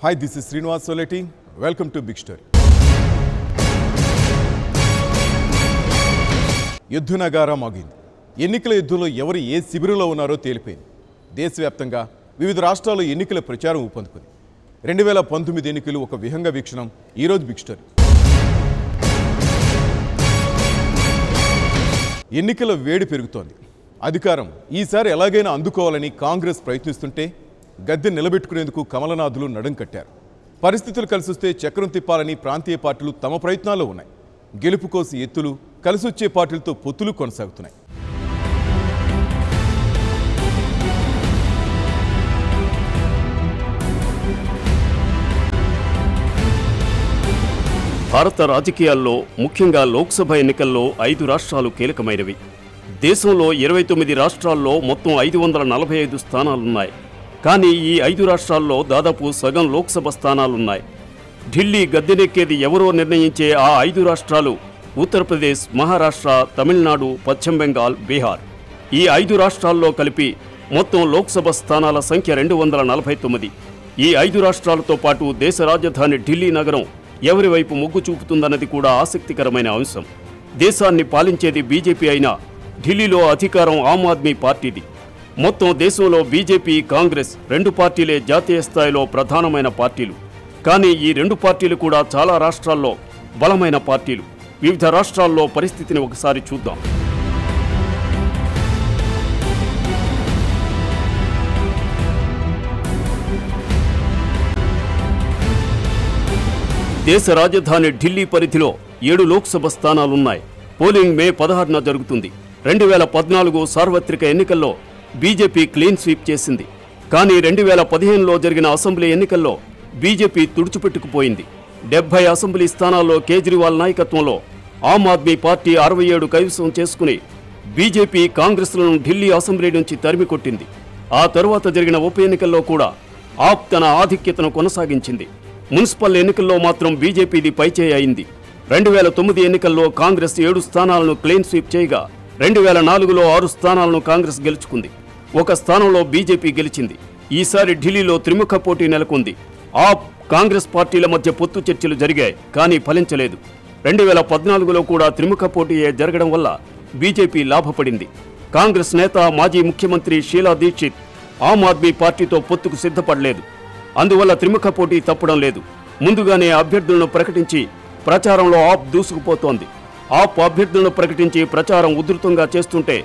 Hi, this is Srinivas Soleti. Welcome to Big Story. యుద్ధ నగారా మోగింది. ఎన్నికల యుద్ధంలో ఎవరు ఏ శిబిరంలో ఉన్నారో తేలిపోయింది. దేశవ్యాప్తంగా వివిధ రాష్ట్రాల్లో ఎన్నికల ప్రచారం ఊపందుకుంది. 2019 ఎన్నికలు ఒక విహంగ వీక్షణం. ఈరోజు బిగ్ స్టోరీ. ఎన్నికల వేడి పెరుగుతోంది. అధికారం ఈసారి ఎలాగైనా అందుకోవాలని కాంగ్రెస్ ప్రయత్నిస్తుంటే గద్దె నిలబెట్టుకునేందుకు కమలనాథులు నడుం కట్టారు. పరిస్థితులు కలిసొస్తే చక్రం తిప్పాలని ప్రాంతీయ పార్టీలు తమ ప్రయత్నాల్లో ఉన్నాయి. గెలుపు కోసం ఎత్తులు, కలిసొచ్చే పార్టీలతో పొత్తులు కొనసాగుతున్నాయి. భారత రాజకీయాల్లో ముఖ్యంగా లోక్సభ ఎన్నికల్లో 5 రాష్ట్రాలు కీలకమైనవి. దేశంలో 29 రాష్ట్రాల్లో మొత్తం 545 స్థానాలున్నాయి. కానీ ఈ 5 రాష్ట్రాల్లో దాదాపు సగం లోక్సభ స్థానాలున్నాయి. ఢిల్లీ గద్దెనెక్కేది ఎవరో నిర్ణయించే ఆ 5 రాష్ట్రాలు ఉత్తరప్రదేశ్, మహారాష్ట్ర, తమిళనాడు, పశ్చిమ బెంగాల్, బీహార్. ఈ 5 రాష్ట్రాల్లో కలిపి మొత్తం లోక్సభ స్థానాల సంఖ్య 249. ఈ 5 రాష్ట్రాలతో పాటు దేశ రాజధాని ఢిల్లీ నగరం ఎవరి వైపు మొగ్గు చూపుతుందన్నది కూడా ఆసక్తికరమైన అంశం. దేశాన్ని పాలించేది బీజేపీ అయినా ఢిల్లీలో అధికారం ఆమ్ ఆద్మీ పార్టీది. మొత్తం దేశంలో బీజేపీ, కాంగ్రెస్ 2 పార్టీలే జాతీయ స్థాయిలో ప్రధానమైన పార్టీలు. కానీ ఈ 2 పార్టీలు కూడా చాలా రాష్ట్రాల్లో బలమైన పార్టీలు. వివిధ రాష్ట్రాల్లో పరిస్థితిని ఒకసారి చూద్దాం. దేశ రాజధాని ఢిల్లీ పరిధిలో 7 లోక్సభ స్థానాలున్నాయి. పోలింగ్ మే 16న జరుగుతుంది. 2014 సార్వత్రిక ఎన్నికల్లో బీజేపీ క్లీన్ స్వీప్ చేసింది. కానీ 2015లో జరిగిన అసెంబ్లీ ఎన్నికల్లో బీజేపీ తుడిచిపెట్టుకుపోయింది. 70 అసెంబ్లీ స్థానాల్లో కేజ్రీవాల్ నాయకత్వంలో ఆమ్ ఆద్మీ పార్టీ 67 కైవసం చేసుకుని బీజేపీ కాంగ్రెస్లను ఢిల్లీ అసెంబ్లీ నుంచి తరిమికొట్టింది. ఆ తరువాత జరిగిన ఉప ఎన్నికల్లో కూడా ఆప్ తన ఆధిక్యతను కొనసాగించింది. మున్సిపల్ ఎన్నికల్లో మాత్రం బీజేపీది పైచేయి అయింది. 2009 ఎన్నికల్లో కాంగ్రెస్ 7 స్థానాలను క్లీన్ స్వీప్ చేయగా 2004లో 6 స్థానాలను కాంగ్రెస్ గెలుచుకుంది. 1 స్థానంలో బీజేపీ గెలిచింది. ఈసారి ఢిల్లీలో త్రిముఖ పోటీ నెలకొంది. ఆప్, కాంగ్రెస్ పార్టీల మధ్య పొత్తు చర్చలు జరిగాయి, కానీ ఫలించలేదు. 2014లో కూడా త్రిముఖ పోటీయే జరగడం వల్ల బీజేపీ లాభపడింది. కాంగ్రెస్ నేత, మాజీ ముఖ్యమంత్రి షీలా దీక్షిత్ ఆమ్ ఆద్మీ పార్టీతో పొత్తుకు సిద్ధపడలేదు. అందువల్ల త్రిముఖ పోటీ తప్పడం లేదు. ముందుగానే అభ్యర్థులను ప్రకటించి ప్రచారంలో ఆప్ దూసుకుపోతోంది. ఆప్ అభ్యర్థులను ప్రకటించి ప్రచారం ఉధృతంగా చేస్తుంటే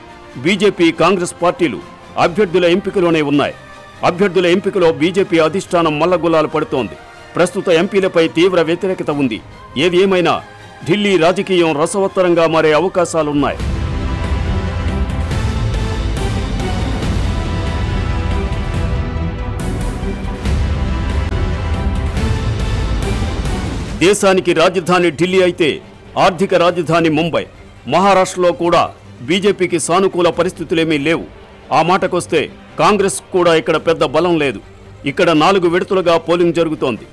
బీజేపీ, కాంగ్రెస్ పార్టీలు అభ్యర్థుల ఎంపికలోనే ఉన్నాయి. అభ్యర్థుల ఎంపికలో బీజేపీ అధిష్టానం మల్లగుల్లాలు పడుతోంది. ప్రస్తుత ఎంపీలపై తీవ్ర వ్యతిరేకత ఉంది. ఏది ఏమైనా ఢిల్లీ రాజకీయం రసవత్తరంగా మారే అవకాశాలున్నాయి. దేశానికి రాజధాని ఢిల్లీ అయితే ఆర్థిక రాజధాని ముంబై. మహారాష్ట్రలో కూడా బీజేపీకి సానుకూల పరిస్థితులేమీ లేవు. ఆ మాటకొస్తే కాంగ్రెస్ కూడా ఇక్కడ పెద్ద బలం లేదు. ఇక్కడ 4 విడతలుగా పోలింగ్ జరుగుతోంది.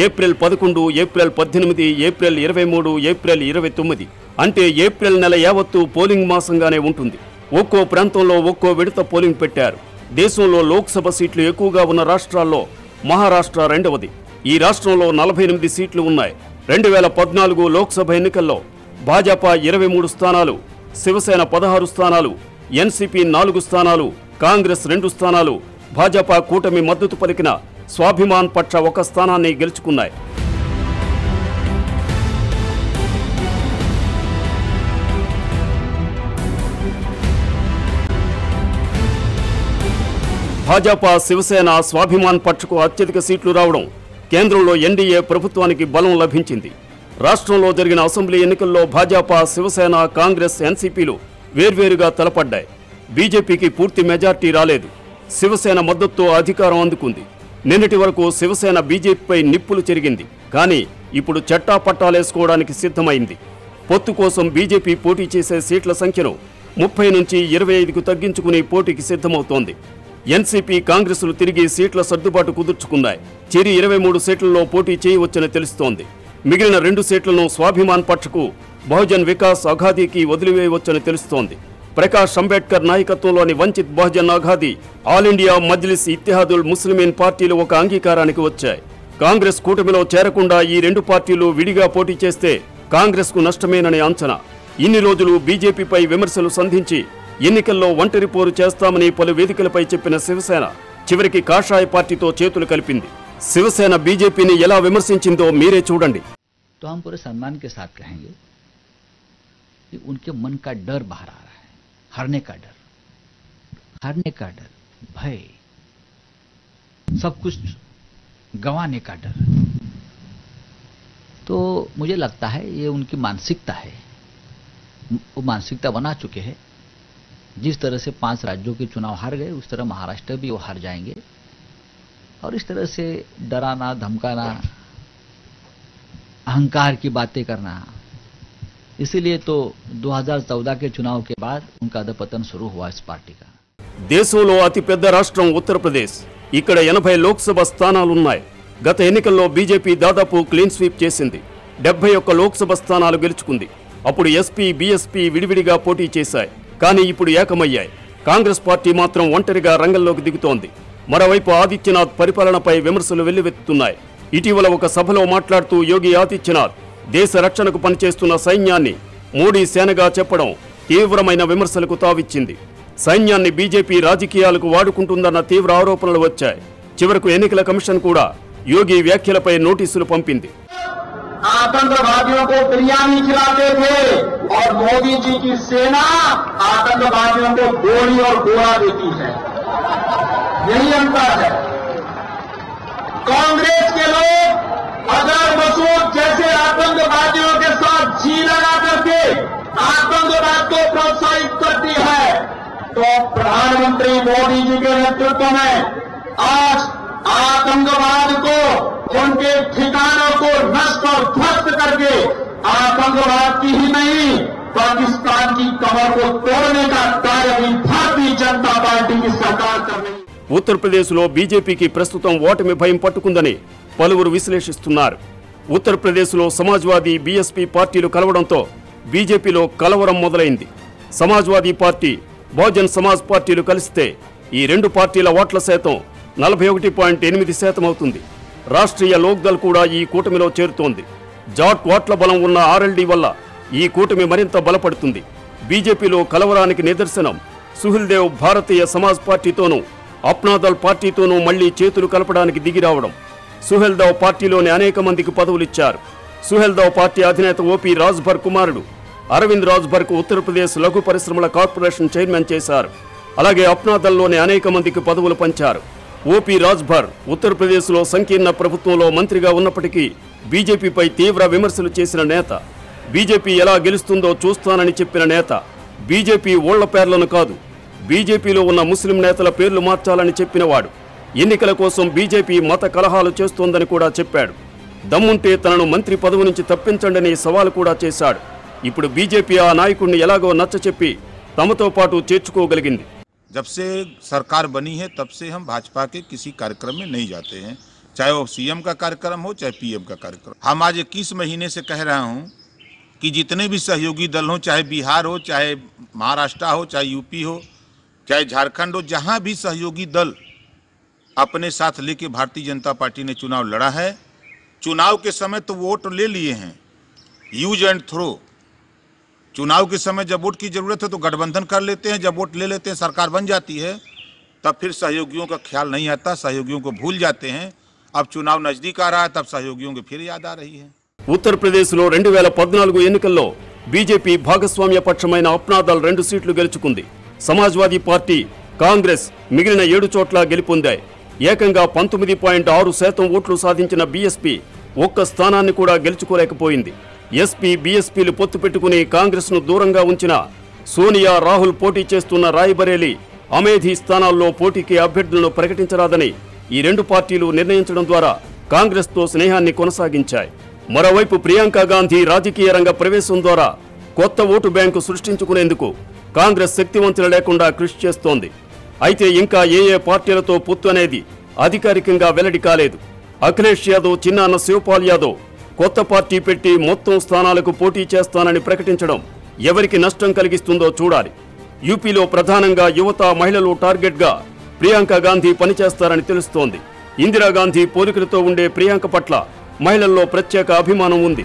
April 11, April 18, April 23, April 29. అంటే ఏప్రిల్ నెల యావత్తు పోలింగ్ మాసంగానే ఉంటుంది. ఒక్కో ప్రాంతంలో ఒక్కో విడత పోలింగ్ పెట్టారు. దేశంలో లోక్సభ సీట్లు ఎక్కువగా ఉన్న రాష్ట్రాల్లో మహారాష్ట్ర 2వది. ఈ రాష్ట్రంలో 48 సీట్లు ఉన్నాయి. 2014 లోక్సభ ఎన్నికల్లో భాజపా 23 స్థానాలు, శివసేన 16 స్థానాలు, ఎన్సీపీ 4 స్థానాలు, కాంగ్రెస్ 2 స్థానాలు, భాజపా కూటమి మద్దతు పలికిన స్వాభిమాన్ పక్ష 1 స్థానాన్ని గెలుచుకున్నాయి. భాజపా, శివసేన, స్వాభిమాన్ పక్షకు అత్యధిక సీట్లు రావడం కేంద్రంలో ఎన్డీఏ ప్రభుత్వానికి బలం లభించింది. రాష్ట్రంలో జరిగిన అసెంబ్లీ ఎన్నికల్లో భాజపా, శివసేన, కాంగ్రెస్, ఎన్సీపీలు వేర్వేరుగా తలపడ్డాయి. బీజేపీకి పూర్తి మెజార్టీ రాలేదు. శివసేన మద్దతుతో అధికారం అందుకుంది. నిన్నటి వరకు శివసేన బీజేపీపై నిప్పులు చెరిగింది. కానీ ఇప్పుడు చట్టా పట్టాలేసుకోవడానికి సిద్ధమైంది. పొత్తు కోసం బీజేపీ పోటీ చేసే సీట్ల సంఖ్యను 30 నుంచి 25కు తగ్గించుకుని పోటీకి సిద్ధమవుతోంది. ఎన్సీపీ, కాంగ్రెస్లు తిరిగి సీట్ల సర్దుబాటు కుదుర్చుకున్నాయి. చిరి 23 సీట్లలో పోటీ చేయవచ్చని తెలుస్తోంది. మిగిలిన 2 సీట్లను స్వాభిమాన్ పక్షకు, బహుజన్ వికాస్ అఘాదీకి వదిలివేయవచ్చని తెలుస్తోంది. ప్రకాష్ అంబేద్కర్ నాయకత్వంలోని వంచిత్ బహుజన్ అఘాదీ, ఆల్ ఇండియా మజ్లిస్ ఇత్తెహాదుల్ ముస్లిమీన్ పార్టీలు ఒక అంగీకారానికి వచ్చాయి. కాంగ్రెస్ కూటమిలో చేరకుండా ఈ రెండు పార్టీలు విడిగా పోటీ చేస్తే కాంగ్రెస్కు నష్టమేననే అంచనా. ఇన్ని రోజులు బీజేపీపై విమర్శలు సంధించి ఎన్నికల్లో ఒంటరి పోరు చేస్తామని పలు వేదికలపై చెప్పిన శివసేన చివరికి కాషాయ పార్టీతో చేతులు కలిపింది. శివసేన బీజేపీని ఎలా విమర్శించిందో మీరే చూడండి. तो हम पूरे सम्मान के साथ कहेंगे कि उनके मन का डर बाहर आ रहा है, हारने का डर, भय, सब कुछ गंवाने का डर। तो मुझे लगता है ये उनकी मानसिकता है, वो मानसिकता बना चुके हैं। जिस तरह से 5 राज्यों के चुनाव हार गए उस तरह महाराष्ट्र भी वो हार जाएंगे, और इस तरह से डराना, धमकाना, अहंकार की बातें करना, इसीलिए तो 2014 के चुनाव के बाद उनका अधपतन शुरू हुआ इस पार्टी का। దేశంలో అతిపెద్ద రాష్ట్రం ఉత్తరప్రదేశ్. ఇక్కడ 80 లోక్సభ స్థానాలున్నాయి. గత ఎన్నికల్లో బీజేపీ దాదాపు క్లీన్ స్వీప్ చేసింది. 71 లోక్సభ స్థానాలు గెలుచుకుంది. అప్పుడు ఎస్పీ, బీఎస్పీ విడివిడిగా పోటీ చేశాయి. కానీ ఇప్పుడు ఏకమయ్యాయి. కాంగ్రెస్ పార్టీ మాత్రం ఒంటరిగా రంగంలోకి దిగుతోంది. మరోవైపు ఆదిత్యనాథ్ పరిపాలనపై విమర్శలు వెల్లువెత్తుతున్నాయి. ఇటీవల ఒక సభలో మాట్లాడుతూ యోగి ఆదిత్యనాథ్ దేశ రక్షణకు పనిచేస్తున్న సైన్యాన్ని మోడీ సేనగా చెప్పడం తీవ్రమైన విమర్శలకు తావిచ్చింది. సైన్యాన్ని బీజేపీ రాజకీయాలకు వాడుకుంటుందన్న తీవ్ర ఆరోపణలు వచ్చాయి. చివరకు ఎన్నికల కమిషన్ కూడా యోగి వ్యాఖ్యలపై నోటీసులు పంపింది. आतंकवादियों को बिरयानी खिलाते थे और मोदी जी की सेना आतंकवादियों को गोली और गोला देती है, यही अंतर है। कांग्रेस के लोग अगर मसूद जैसे आतंकवादियों के साथ जी लगा करके आतंकवाद को प्रोत्साहित करती है, तो प्रधानमंत्री मोदी जी के नेतृत्व में आज आतंकवाद को, उनके ठिकानों को नष्ट और ध्वस्त करके आतंकवाद की ही नहीं पाकिस्तान की कमर को तोड़ने का कार्य भी भारतीय जनता पार्टी की सरकार कर रही है। ఉత్తరప్రదేశ్లో బీజేపీకి ప్రస్తుతం ఓటమి భయం పట్టుకుందని పలువురు విశ్లేషిస్తున్నారు. ఉత్తరప్రదేశ్లో సమాజ్వాదీ, బీఎస్పీ పార్టీలు కలవడంతో బీజేపీలో కలవరం మొదలైంది. సమాజ్వాదీ పార్టీ, బహుజన్ సమాజ్ పార్టీలు కలిస్తే ఈ రెండు పార్టీల ఓట్ల శాతం 41.8% అవుతుంది. రాష్ట్రీయ లోక్దల్ కూడా ఈ కూటమిలో చేరుతోంది. జాట్ ఓట్ల బలం ఉన్న ఆర్ఎల్డీ వల్ల ఈ కూటమి మరింత బలపడుతుంది. బీజేపీలో కలవరానికి నిదర్శనం సుహిల్దేవ్ భారతీయ సమాజ్ పార్టీతోనూ అప్నాదల్ పార్టీతోనూ మళ్లీ చేతులు కలపడానికి దిగిరావడం. సుహెల్దేవ్ పార్టీలోని అనేక మందికి పదవులిచ్చారు. సుహెల్దేవ్ పార్టీ అధినేత ఓపీ రాజ్భర్ కుమారుడు అరవింద్ రాజ్భర్కు ఉత్తరప్రదేశ్ లఘు పరిశ్రమల కార్పొరేషన్ చైర్మన్ చేశారు. అలాగే అప్నాదల్లోని అనేక మందికి పదవులు పంచారు. ఓపీ రాజ్భర్ ఉత్తరప్రదేశ్లో సంకీర్ణ ప్రభుత్వంలో మంత్రిగా ఉన్నప్పటికీ బీజేపీపై తీవ్ర విమర్శలు చేసిన నేత. బీజేపీ ఎలా గెలుస్తుందో చూస్తానని చెప్పిన నేత. బీజేపీ ఓళ్ల పేర్లను కాదు, బీజేపీలో ఉన్న ముస్లిం నేతల పేర్లు మార్చాలని చెప్పినవాడు. ఎన్నికల కోసం బీజేపీ మత కలహాలు చేస్తోందని కూడా చెప్పాడు. దమ్ముంటే తనను మంత్రి పదవి నుంచి తప్పించండని సవాల్ కూడా చేశాడు. ఇప్పుడు బీజేపీ ఆ నాయకుడిని ఎలాగో నచ్చచెప్పి తమతో పాటు చేర్చుకోగలిగింది. जब से सरकार बनी है तब से हम भाजपा के किसी कार्यक्रम में नहीं जाते हैं, चाहे वो सीएम का कार्यक्रम हो चाहे पीएम का कार्यक्रम। हम आज 21 महीने से कह रहा हूं कि जितने भी सहयोगी दल हो, चाहे बिहार हो, चाहे महाराष्ट्र हो, चाहे यूपी हो, चाहे झारखंड हो, जहां भी सहयोगी दल अपने साथ लेके भारतीय जनता पार्टी ने चुनाव लड़ा है, चुनाव के समय तो वोट ले लिए हैं, यूज एंड थ्रो। चुनाव के समय जब वोट की जरूरत है तो गठबंधन कर लेते हैं, जब वोट ले लेते हैं सरकार बन जाती है, तब फिर सहयोगियों का ख्याल नहीं आता, सहयोगियों को भूल जाते हैं। अब चुनाव नजदीक आ रहा है तब सहयोगियों की फिर याद आ रही है। ఉత్తరప్రదేశ్లో 2014 ఎన్నికల్లో బీజేపీ భాగస్వామ్య పక్షమైన అప్నాదల్ 2 సీట్లు గెలుచుకుంది. సమాజ్వాదీ పార్టీ, కాంగ్రెస్ మిగిలిన 7 చోట్ల గెలుపొందాయి. ఏకంగా 19.6% ఓట్లు సాధించిన బీఎస్పీ ఒక్క స్థానాన్ని కూడా గెలుచుకోలేకపోయింది. ఎస్పీ, బీఎస్పీలు పొత్తు పెట్టుకుని కాంగ్రెస్ను దూరంగా ఉంచిన సోనియా, రాహుల్ పోటీ చేస్తున్న రాయ్బరేలీ, అమేధీ స్థానాల్లో పోటీకి అభ్యర్థులను ప్రకటించరాదని ఈ రెండు పార్టీలు నిర్ణయించడం ద్వారా కాంగ్రెస్తో స్నేహాన్ని కొనసాగించాయి. మరోవైపు ప్రియాంక గాంధీ రాజకీయ రంగ ప్రవేశం ద్వారా కొత్త ఓటు బ్యాంకు సృష్టించుకునేందుకు కాంగ్రెస్ శక్తివంతులు లేకుండా కృషి చేస్తోంది. అయితే ఇంకా ఏ పార్టీలతో పొత్తు అనేది అధికారికంగా వెల్లడి కాలేదు. అఖిలేష్ యాదవ్ చిన్నాన్న శివపాల్ యాదవ్ కొత్త పార్టీ పెట్టి మొత్తం స్థానాలకు పోటీ చేస్తానని ప్రకటించడం ఎవరికి నష్టం కలిగిస్తుందో చూడాలి. యూపీలో ప్రధానంగా యువత, మహిళలు టార్గెట్గా ప్రియాంక గాంధీ పనిచేస్తారని తెలుస్తోంది. ఇందిరాగాంధీ పోలికలతో ఉండే ప్రియాంక పట్ల మహిళల్లో ప్రత్యేక అభిమానం ఉంది.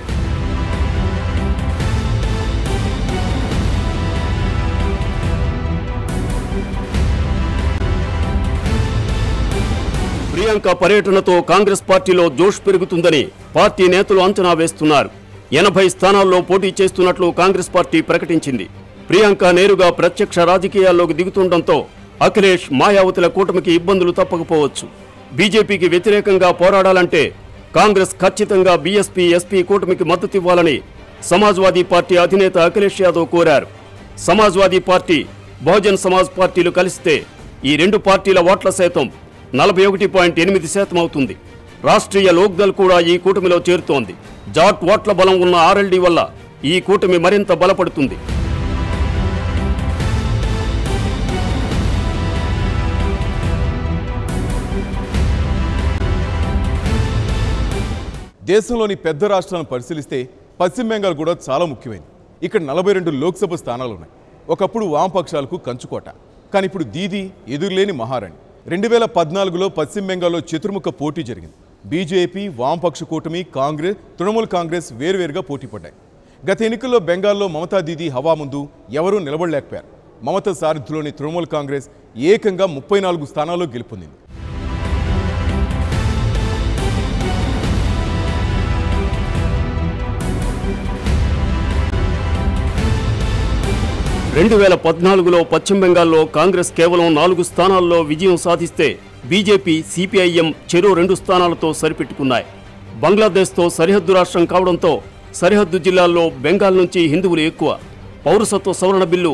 ప్రియాంక పర్యటనతో కాంగ్రెస్ పార్టీలో జోష్ పెరుగుతుందని పార్టీ నేతలు అంచనా వేస్తున్నారు. 80 స్థానాల్లో పోటీ చేస్తున్నట్లు కాంగ్రెస్ పార్టీ ప్రకటించింది. ప్రియాంక నేరుగా ప్రత్యక్ష రాజకీయాల్లోకి దిగుతుండటంతో అఖిలేష్, మాయావతుల కూటమికి ఇబ్బందులు తప్పకపోవచ్చు. బీజేపీకి వ్యతిరేకంగా పోరాడాలంటే కాంగ్రెస్ ఖచ్చితంగా బీఎస్పీ, ఎస్పీ కూటమికి మద్దతు ఇవ్వాలని సమాజ్వాదీ పార్టీ అధినేత అఖిలేష్ యాదవ్ కోరారు. సమాజ్వాదీ పార్టీ, బహుజన్ సమాజ్ పార్టీలు కలిస్తే ఈ రెండు పార్టీల ఓట్ల శాతం 41.8% అవుతుంది. రాష్ట్రీయ లోక్దల్ కూడా ఈ కూటమిలో చేరుతోంది. జాట్ ఓట్ల బలం ఉన్న ఆర్ఎల్డీ వల్ల ఈ కూటమి మరింత బలపడుతుంది. దేశంలోని పెద్ద రాష్ట్రాలను పరిశీలిస్తే పశ్చిమ బెంగాల్ కూడా చాలా ముఖ్యమైనది. ఇక్కడ 42 లోక్సభ స్థానాలు ఉన్నాయి. ఒకప్పుడు వామపక్షాలకు కంచుకోట, కానీ ఇప్పుడు దీది ఎదురులేని మహారాణి. 2014లో పశ్చిమ బెంగాల్లో చతుర్ముఖ పోటీ జరిగింది. బీజేపీ, వామపక్ష కూటమి, కాంగ్రెస్, తృణమూల్ కాంగ్రెస్ వేరువేరుగా పోటీ పడ్డాయి. గత ఎన్నికల్లో బెంగాల్లో మమతా దీదీ హవా ముందు ఎవరూ నిలబడలేకపోయారు. మమతా సారథ్యంలోని తృణమూల్ కాంగ్రెస్ ఏకంగా 34 స్థానాల్లో గెలుపొందింది. రెండు 2014లో పశ్చిమ బెంగాల్లో కాంగ్రెస్ కేవలం 4 స్థానాల్లో విజయం సాధిస్తే బీజేపీ, సిపిఐఎం చెరో 2 స్థానాలతో సరిపెట్టుకున్నాయి. బంగ్లాదేశ్తో సరిహద్దు రాష్ట్రం కావడంతో సరిహద్దు జిల్లాల్లో బెంగాల్ నుంచి హిందువులు ఎక్కువ. పౌరసత్వ సవరణ బిల్లు,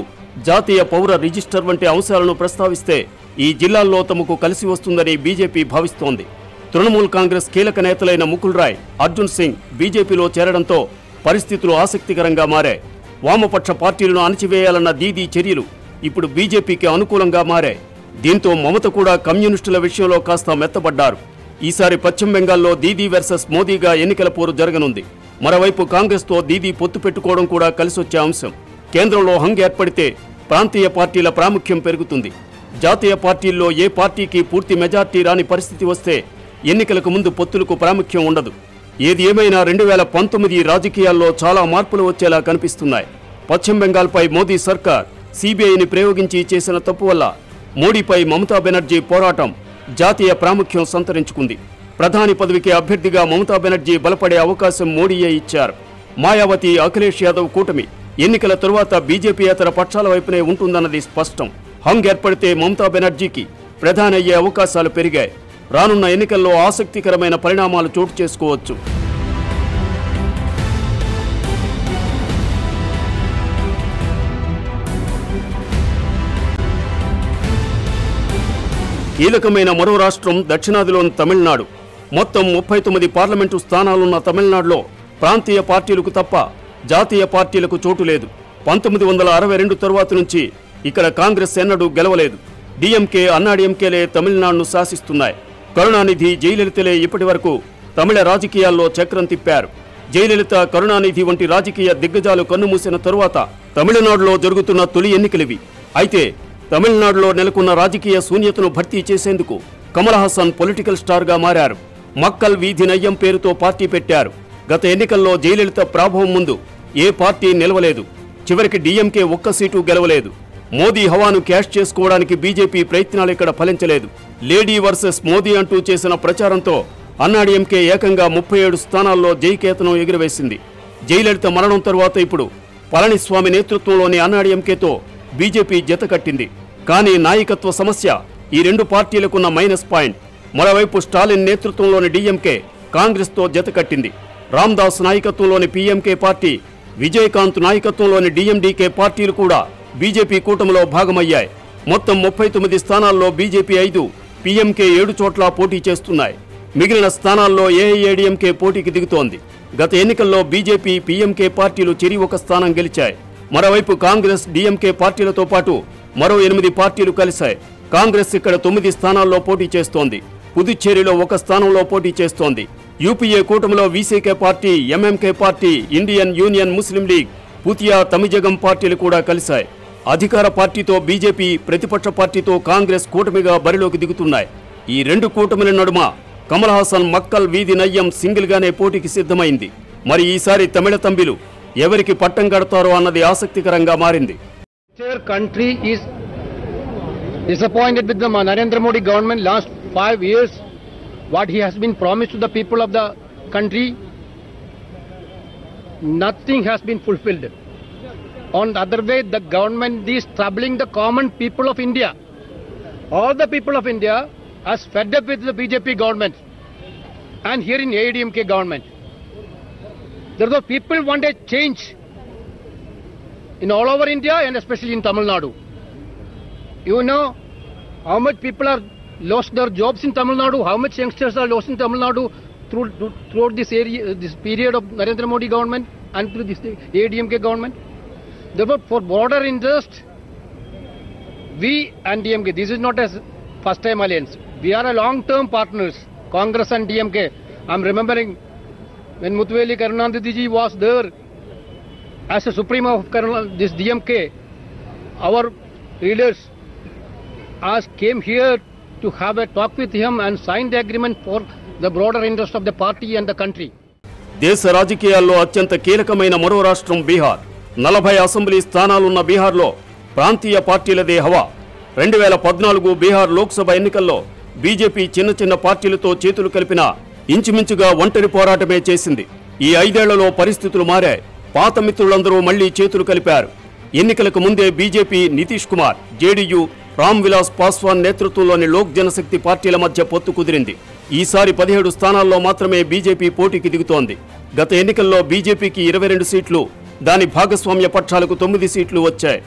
జాతీయ పౌర రిజిస్టర్ వంటి అంశాలను ప్రస్తావిస్తే ఈ జిల్లాల్లో తమకు కలిసి వస్తుందని బీజేపీ భావిస్తోంది. తృణమూల్ కాంగ్రెస్ కీలక నేతలైన ముకుల్ రాయ్, అర్జున్ సింగ్ బీజేపీలో చేరడంతో పరిస్థితులు ఆసక్తికరంగా మారాయి. వామపక్ష పార్టీలను అణచివేయాలన్న దీదీ చర్యలు ఇప్పుడు బీజేపీకి అనుకూలంగా మారాయి. దీంతో మమత కూడా కమ్యూనిస్టుల విషయంలో కాస్త మెత్తబడ్డారు. ఈసారి పశ్చిమ బెంగాల్లో దీదీ వర్సెస్ మోదీగా ఎన్నికల పోరు జరగనుంది. మరోవైపు కాంగ్రెస్తో దీదీ పొత్తు పెట్టుకోవడం కూడా కలిసొచ్చే అంశం. కేంద్రంలో హంగ్ ఏర్పడితే ప్రాంతీయ పార్టీల ప్రాముఖ్యం పెరుగుతుంది. జాతీయ పార్టీల్లో ఏ పార్టీకి పూర్తి మెజార్టీ రాని పరిస్థితి వస్తే ఎన్నికలకు ముందు పొత్తులకు ప్రాముఖ్యం ఉండదు. ఏది ఏమైనా 2019 రాజకీయాల్లో చాలా మార్పులు వచ్చేలా కనిపిస్తున్నాయి. పశ్చిమ బెంగాల్పై మోదీ సర్కార్ సిబిఐని ప్రయోగించి చేసిన తప్పు వల్ల మోడీపై మమతా బెనర్జీ పోరాటం జాతీయ ప్రాముఖ్యం సంతరించుకుంది. ప్రధాని పదవికి అభ్యర్థిగా మమతా బెనర్జీ బలపడే అవకాశం మోడీయే ఇచ్చారు. మాయావతి, అఖిలేష్ యాదవ్ కూటమి ఎన్నికల తరువాత బీజేపీయేతర పక్షాల వైపునే ఉంటుందన్నది స్పష్టం. హంగ్ ఏర్పడితే మమతా బెనర్జీకి ప్రధాని అయ్యే అవకాశాలు పెరిగాయి. రానున్న ఎన్నికల్లో ఆసక్తికరమైన పరిణామాలు చోటు చేసుకోవచ్చు. కీలకమైన మరో రాష్ట్రం దక్షిణాదిలోని తమిళనాడు. మొత్తం 39 పార్లమెంటు స్థానాలున్న తమిళనాడులో ప్రాంతీయ పార్టీలకు తప్ప జాతీయ పార్టీలకు చోటు లేదు. 1962 తరువాత నుంచి ఇక్కడ కాంగ్రెస్ ఎన్నడూ గెలవలేదు. డిఎంకే, అన్నాడీఎంకేలే తమిళనాడును శాసిస్తున్నాయి. కరుణానిధి, జయలలితలే ఇప్పటి వరకు తమిళ రాజకీయాల్లో చక్రం తిప్పారు. జయలలిత, కరుణానిధి వంటి రాజకీయ దిగ్గజాలు కన్నుమూసిన తరువాత తమిళనాడులో జరుగుతున్న తొలి ఎన్నికలివి. అయితే తమిళనాడులో నెలకొన్న రాజకీయ శూన్యతను భర్తీ చేసేందుకు కమల్ హాసన్ పొలిటికల్ స్టార్గా మారారు. మక్కల్ వీధి నయ్యం పేరుతో పార్టీ పెట్టారు. గత ఎన్నికల్లో జయలలిత ప్రాభవం ముందు ఏ పార్టీ నిలవలేదు. చివరికి డిఎంకే ఒక్క సీటు గెలవలేదు. మోదీ హవాను క్యాష్ చేసుకోవడానికి బీజేపీ ప్రయత్నాలు ఇక్కడ ఫలించలేదు. లేడీ వర్సెస్ మోదీ అంటూ చేసిన ప్రచారంతో అన్నాడీఎంకే ఏకంగా 37 స్థానాల్లో జయకేతనం ఎగురవేసింది. జయలలిత మరణం తరువాత ఇప్పుడు పళనిస్వామి నేతృత్వంలోని అన్నాడీఎంకేతో బీజేపీ జత కట్టింది. కానీ నాయకత్వ సమస్య ఈ రెండు పార్టీలకున్న మైనస్ పాయింట్. మరోవైపు స్టాలిన్ నేతృత్వంలోని డిఎంకే కాంగ్రెస్తో జత కట్టింది. రామ్దాస్ నాయకత్వంలోని పీఎంకే పార్టీ, విజయకాంత్ నాయకత్వంలోని డిఎండీకే పార్టీలు కూడా బీజేపీ కూటమిలో భాగమయ్యాయి. మొత్తం 39 స్థానాల్లో బీజేపీ 5, పీఎంకే 7 చోట్ల పోటీ చేస్తున్నాయి. మిగిలిన స్థానాల్లో ఏఐఏడీఎంకే పోటీకి దిగుతోంది. గత ఎన్నికల్లో బీజేపీ, పీఎంకే పార్టీలు చెరి ఒక స్థానం గెలిచాయి. మరోవైపు కాంగ్రెస్, డిఎంకే పార్టీలతో పాటు మరో 8 పార్టీలు కలిశాయి. కాంగ్రెస్ ఇక్కడ 9 స్థానాల్లో పోటీ చేస్తోంది. పుదుచ్చేరిలో 1 స్థానంలో పోటీ చేస్తోంది. యూపీఏ కూటమిలో VCK party, MMK party, Indian Union Muslim League, Puthiya Tamilagam పార్టీలు కూడా కలిశాయి. అధికార పార్టీతో బీజేపీ, ప్రతిపక్ష పార్టీతో కాంగ్రెస్ కూటమిగా బరిలోకి దిగుతున్నాయి. ఈ రెండు కూటమిల నడుమ కమల్ హాసన్ మక్కల్ వీధి నయ్యం సింగిల్గానే పోటీకి సిద్ధమైంది. మరి ఈసారి తమిళ తంబిలు ఎవరికి పట్టం కడతారో అన్నది ఆసక్తికరంగా మారింది. Country is disappointed with the Narendra Modi government last 5 years. What he has been promised to the people of the country, nothing has been fulfilled. On the other way, the government is troubling the common people of India. All the people of India are fed up with the BJP government and here in AIDMK government. Therefore, people want a change in all over India and especially in Tamil Nadu. You know how much people are lost their jobs in Tamil Nadu, how much youngsters are lost in Tamil Nadu throughout this period of Narendra Modi government and through this AIDMK government. Therefore, for broader interest, we and DMK, this is not a first time alliance. We are a long-term partners, Congress and DMK. I'm remembering when Muthuveli Karunanidhi ji was there as a supremo of this DMK, our leaders came here to have a talk with him and sign the agreement for the broader interest of the party and the country. దేశ రాజకీయాల్లో అత్యంత కీలకమైన మరో రాష్ట్రం Bihar. 40 assembly స్థానాలున్న బీహార్లో ప్రాంతీయ పార్టీలదే హవా. 2014 బీహార్ లోక్సభ ఎన్నికల్లో బీజేపీ చిన్న పార్టీలతో చేతులు కలిపిన ఇంచుమించుగా ఒంటరి పోరాటమే చేసింది. ఈ 5 ఏళ్లలో పరిస్థితులు మారాయి. పాత మిత్రులందరూ మళ్లీ చేతులు కలిపారు. ఎన్నికలకు ముందే బీజేపీ నితీష్ కుమార్, జేడీయూ రామ్ విలాస్ పాస్వాన్ నేతృత్వంలోని లోక్ జనశక్తి పార్టీల మధ్య పొత్తు కుదిరింది. ఈసారి 17 స్థానాల్లో మాత్రమే బీజేపీ పోటీకి దిగుతోంది. గత ఎన్నికల్లో బీజేపీకి 22 సీట్లు, దాని భాగస్వామ్య పక్షాలకు 9 సీట్లు వచ్చాయి.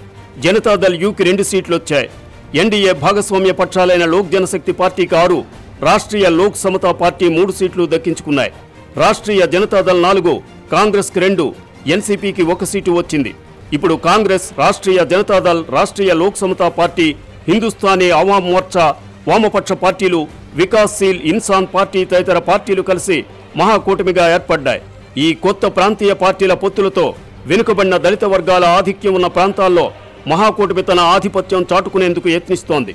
జనతాదళ్ యూకి 2 సీట్లు వచ్చాయి. ఎన్డీఏ భాగస్వామ్య పక్షాలైన లోక్ జనశక్తి పార్టీకి 6, రాష్ట్రీయ లోక్ సమతా పార్టీ 3 సీట్లు దక్కించుకున్నాయి. రాష్ట్రీయ జనతాదళ్ 4, కాంగ్రెస్కి 2, ఎన్సీపీకి 1 సీటు వచ్చింది. ఇప్పుడు కాంగ్రెస్, రాష్ట్రీయ జనతాదళ్, రాష్ట్రీయ లోక్ సమతా పార్టీ, హిందుస్థానీ అవామ్ మోర్చా, వామపక్ష పార్టీలు, వికాస్శీల్ ఇన్సాన్ పార్టీ తదితర పార్టీలు కలిసి మహాకూటమిగా ఏర్పడ్డాయి. ఈ కొత్త ప్రాంతీయ పార్టీల పొత్తులతో వెనుకబడిన దళిత వర్గాల ఆధిక్యం ఉన్న ప్రాంతాల్లో మహాకూటమి తన ఆధిపత్యం చాటుకునేందుకు యత్నిస్తోంది.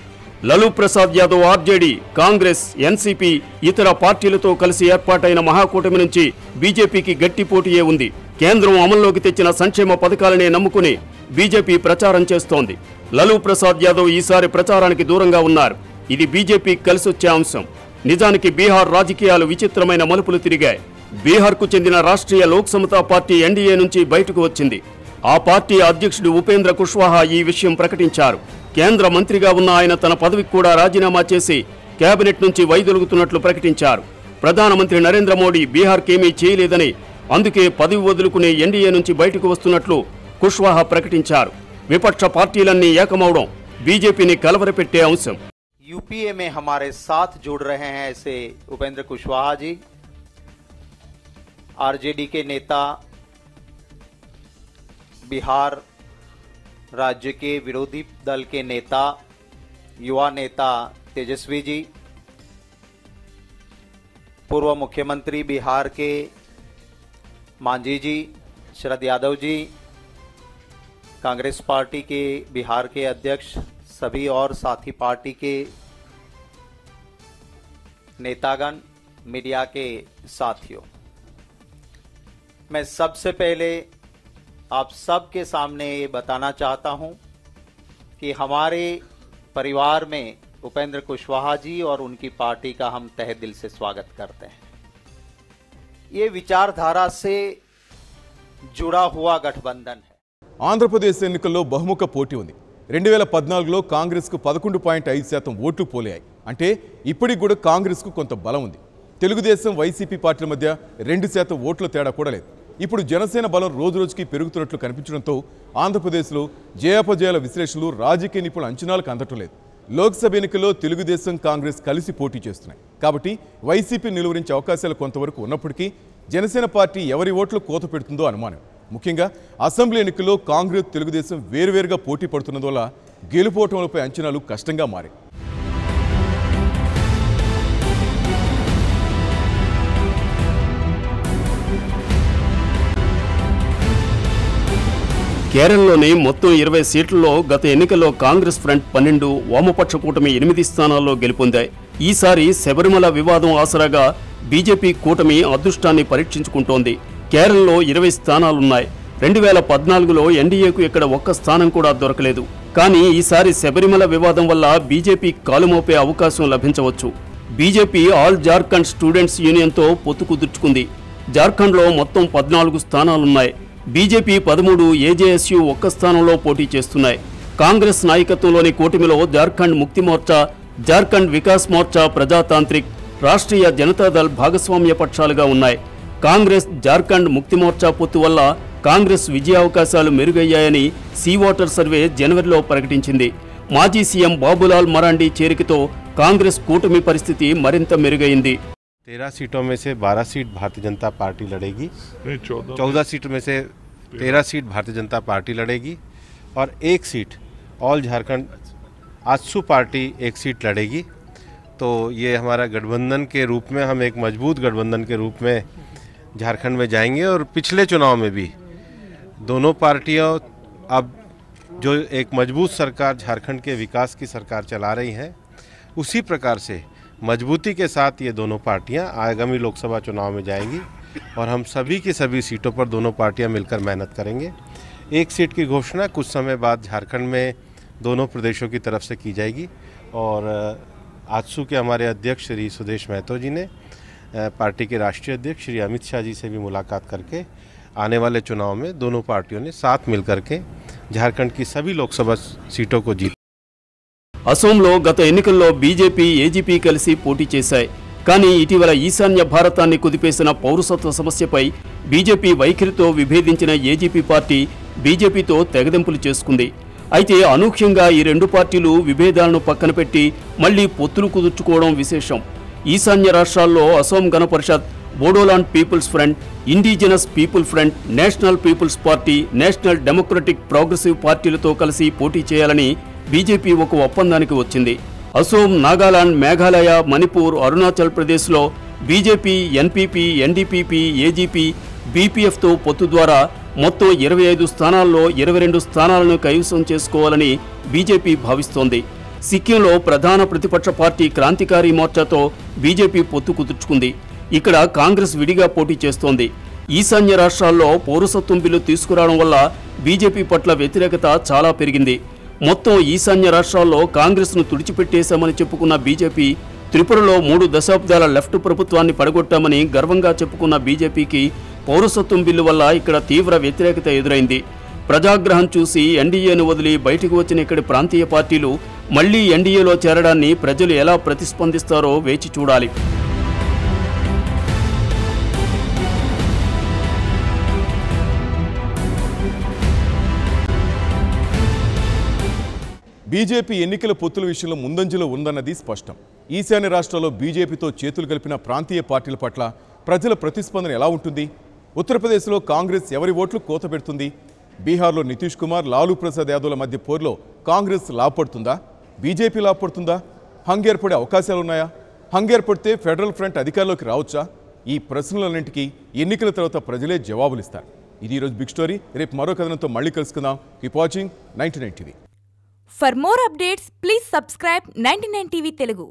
లలూ ప్రసాద్ యాదవ్ ఆర్జేడీ, కాంగ్రెస్, ఎన్సీపీ ఇతర పార్టీలతో కలిసి ఏర్పాటైన మహాకూటమి నుంచి బీజేపీకి గట్టి పోటీయే ఉంది. కేంద్రం అమల్లోకి తెచ్చిన సంక్షేమ పథకాలనే నమ్ముకుని బీజేపీ ప్రచారం చేస్తోంది. లలూ ప్రసాద్ యాదవ్ ఈసారి ప్రచారానికి దూరంగా ఉన్నారు. ఇది బీజేపీకి కలిసొచ్చే అంశం. నిజానికి బీహార్ రాజకీయాలు విచిత్రమైన మలుపులు తిరిగాయి. బీహార్కు చెందిన రాష్ట్రీయ లోక్ సమతా పార్టీ ఎన్డీఏ నుంచి బయటకు వచ్చింది. ఆ పార్టీ అధ్యక్షుడు ఉపేంద్ర కుష్వాహా ఈ విషయం ప్రకటించారు. కేంద్ర మంత్రిగా ఉన్న ఆయన తన పదవికి కూడా రాజీనామా చేసి కేబినెట్ నుంచి వైదొలుగుతున్నట్లు ప్రకటించారు. ప్రధానమంత్రి నరేంద్ర మోడీ బీహార్కేమీ చేయలేదని, అందుకే పదవి వదులుకునే ఎన్డీఏ నుంచి బయటకు వస్తున్నట్లు కుష్వాహా ప్రకటించారు. విపక్ష పార్టీలన్నీ ఏకమవడం బీజేపీని కలవరపెట్టే అంశం. यूपीए में हमारे साथ जुड़ रहे हैं ऐसे उपेंद्र कुशवाहा जी, आरजेडी के नेता, बिहार राज्य के विरोधी दल के नेता, युवा नेता तेजस्वी जी, पूर्व मुख्यमंत्री बिहार के मांझी जी, शरद यादव जी, कांग्रेस पार्टी के बिहार के अध्यक्ष, सभी और साथी पार्टी के नेतागण, मीडिया के साथियों, मैं सबसे पहले आप सबके सामने ये बताना चाहता हूं कि हमारे परिवार में उपेंद्र कुशवाहा जी और उनकी पार्टी का हम तहे दिल से स्वागत करते हैं। ये विचारधारा से जुड़ा हुआ गठबंधन है। ఆంధ్రప్రదేశ్ ఎన్నికల్లో బహుముఖ పోటీ ఉంది. 2014లో కాంగ్రెస్కు 11.5% ఓట్లు పోలయ్యాయి. అంటే ఇప్పటికి కూడా కాంగ్రెస్కు కొంత బలం ఉంది. తెలుగుదేశం, వైసీపీ పార్టీల మధ్య 2% ఓట్ల తేడా కూడా లేదు. ఇప్పుడు జనసేన బలం రోజురోజుకి పెరుగుతున్నట్లు కనిపించడంతో ఆంధ్రప్రదేశ్లో జయాపజయాల విశ్లేషణలు, రాజకీయ నిపుణుల అంచనాలకు అందటం లేదు. లోక్సభ ఎన్నికల్లో తెలుగుదేశం, కాంగ్రెస్ కలిసి పోటీ చేస్తున్నాయి. కాబట్టి వైసీపీ నిలువరించే అవకాశాలు కొంతవరకు ఉన్నప్పటికీ జనసేన పార్టీ ఎవరి ఓట్లు కోత పెడుతుందో అనుమానం. ముఖ్యంగా అసెంబ్లీ ఎన్నికల్లో కాంగ్రెస్, తెలుగుదేశం వేరువేరుగా పోటీ పడుతున్నందువల్ల గెలుపోవటంలపై అంచనాలు కష్టంగా మారాయి. కేరళలోని మొత్తం 20 సీట్లలో గత ఎన్నికల్లో కాంగ్రెస్ ఫ్రంట్ 12, వామపక్ష కూటమి 8 స్థానాల్లో గెలుపొందాయి. ఈసారి శబరిమల వివాదం ఆసరాగా బీజేపీ కూటమి అదృష్టాన్ని పరీక్షించుకుంటోంది. కేరళలో 20 స్థానాలున్నాయి. 2014లో ఎన్డీఏకు ఇక్కడ ఒక్క స్థానం కూడా దొరకలేదు. కానీ ఈసారి శబరిమల వివాదం వల్ల బీజేపీ కాలుమోపే అవకాశం లభించవచ్చు. బీజేపీ ఆల్ జార్ఖండ్ స్టూడెంట్స్ యూనియన్తో పొత్తు కుదుర్చుకుంది. జార్ఖండ్లో మొత్తం 14 స్థానాలున్నాయి. బీజేపీ 13, ఏజేఎస్యూ ఒక్క స్థానంలో పోటీ చేస్తున్నాయి. కాంగ్రెస్ నాయకత్వంలోని కూటమిలో జార్ఖండ్ ముక్తి మోర్చా, జార్ఖండ్ వికాస్ మోర్చా, ప్రజాతాంత్రిక్, రాష్ట్రీయ జనతాదళ్ భాగస్వామ్య పక్షాలుగా ఉన్నాయి. కాంగ్రెస్ జార్ఖండ్ ముక్తి మోర్చా పొత్తు వల్ల కాంగ్రెస్ విజయావకాశాలు మెరుగయ్యాయని సీ వాటర్ సర్వే జనవరిలో ప్రకటించింది. మాజీ సీఎం బాబులాల్ మరాండీ చేరికతో కాంగ్రెస్ కూటమి పరిస్థితి మరింత మెరుగైంది. 13 सीटों में से 12 सीट भारतीय जनता पार्टी लड़ेगी, 14 सीट में से 13 सीट भारतीय जनता पार्टी लड़ेगी और 1 seat all Jharkhand AJSU party 1 seat लड़ेगी। तो ये हमारा गठबंधन के रूप में, हम एक मजबूत गठबंधन के रूप में झारखंड में जाएंगे। और पिछले चुनाव में भी दोनों पार्टियां अब जो एक मजबूत सरकार झारखंड के विकास की सरकार चला रही हैं, उसी प्रकार से मजबूती के साथ ये दोनों पार्टियां आगामी लोकसभा चुनाव में जाएंगी और हम सभी की सभी सीटों पर दोनों पार्टियां मिलकर मेहनत करेंगे। 1 सीट की घोषणा कुछ समय बाद झारखंड में दोनों प्रदेशों की तरफ से की जाएगी। और आजसू के हमारे अध्यक्ष श्री सुदेश महतो जी ने पार्टी के राष्ट्रीय अध्यक्ष श्री अमित शाह जी से भी मुलाकात करके आने वाले चुनाव में दोनों पार्टियों ने साथ मिलकर के झारखंड की सभी लोकसभा सीटों को जीता। అసోంలో గత ఎన్నికల్లో బీజేపీ, ఏజీపీ కలిసి పోటీ చేశాయి. కానీ ఇటీవల ఈశాన్య భారతాన్ని కుదిపేసిన పౌరసత్వ సమస్యపై బీజేపీ వైఖరితో విభేదించిన ఏజీపీ పార్టీ బీజేపీతో తెగదెంపులు చేసుకుంది. అయితే అనూహ్యంగా ఈ రెండు పార్టీలు విభేదాలను పక్కన పెట్టి మళ్లీ పొత్తులు కుదుర్చుకోవడం విశేషం. ఈశాన్య రాష్ట్రాల్లో Asom Gana Parishad, Bodoland People's Front, Indigenous People Front, National People's Party, National Democratic Progressive పార్టీలతో కలిసి పోటీ చేయాలని బీజేపీ ఒక ఒప్పందానికి వచ్చింది. అసోం, నాగాలాండ్, మేఘాలయ, మణిపూర్, అరుణాచల్ ప్రదేశ్లో బీజేపీ, ఎన్పీపీ, ఎన్డీపీపీ, ఏజీపీ, బీపీఎఫ్తో పొత్తు ద్వారా మొత్తం 25 స్థానాల్లో 22 స్థానాలను కైవసం చేసుకోవాలని బీజేపీ భావిస్తోంది. సిక్కింలో ప్రధాన ప్రతిపక్ష పార్టీ క్రాంతికారీ మోర్చాతో బీజేపీ పొత్తు కుదుర్చుకుంది. ఇక్కడ కాంగ్రెస్ విడిగా పోటీ చేస్తోంది. ఈశాన్య రాష్ట్రాల్లో పౌరసత్వం బిల్లు తీసుకురావడం వల్ల బీజేపీ పట్ల వ్యతిరేకత చాలా పెరిగింది. మొత్తం ఈశాన్య రాష్ట్రాల్లో కాంగ్రెస్ను తుడిచిపెట్టేశామని చెప్పుకున్న బీజేపీ త్రిపురలో 3 దశాబ్దాల లెఫ్ట్ ప్రభుత్వాన్ని పడగొట్టామని గర్వంగా చెప్పుకున్న బీజేపీకి పౌరసత్వం బిల్లు వల్ల ఇక్కడ తీవ్ర వ్యతిరేకత ఎదురైంది. ప్రజాగ్రహం చూసి ఎన్డీఏను వదిలి బయటకు వచ్చిన ఇక్కడి ప్రాంతీయ పార్టీలు మళ్లీ ఎన్డీఏలో చేరడాన్ని ప్రజలు ఎలా ప్రతిస్పందిస్తారో వేచి చూడాలి. బీజేపీ ఎన్నికల పొత్తుల విషయంలో ముందంజలో ఉందన్నది స్పష్టం. ఈశాన్య రాష్ట్రాల్లో బీజేపీతో చేతులు కలిపిన ప్రాంతీయ పార్టీల పట్ల ప్రజల ప్రతిస్పందన ఎలా ఉంటుంది? ఉత్తరప్రదేశ్లో కాంగ్రెస్ ఎవరి ఓట్లు కోత పెడుతుంది? బీహార్లో నితీష్ కుమార్, లాలూ ప్రసాద్ యాదవ్ల మధ్య పోరులో కాంగ్రెస్ లాభపడుతుందా? బీజేపీ లాభపడుతుందా? హంగ్ ఏర్పడే అవకాశాలున్నాయా? హంగ్ ఏర్పడితే ఫెడరల్ ఫ్రంట్ అధికారంలోకి రావచ్చా? ఈ ప్రశ్నలన్నింటికీ ఎన్నికల తర్వాత ప్రజలే జవాబులిస్తారు. ఇది ఈరోజు బిగ్ స్టోరీ. రేపు మరో కథనంతో మళ్ళీ కలుసుకుందాం. Keep watching 99 TV. For more updates, please subscribe 99 TV Telugu.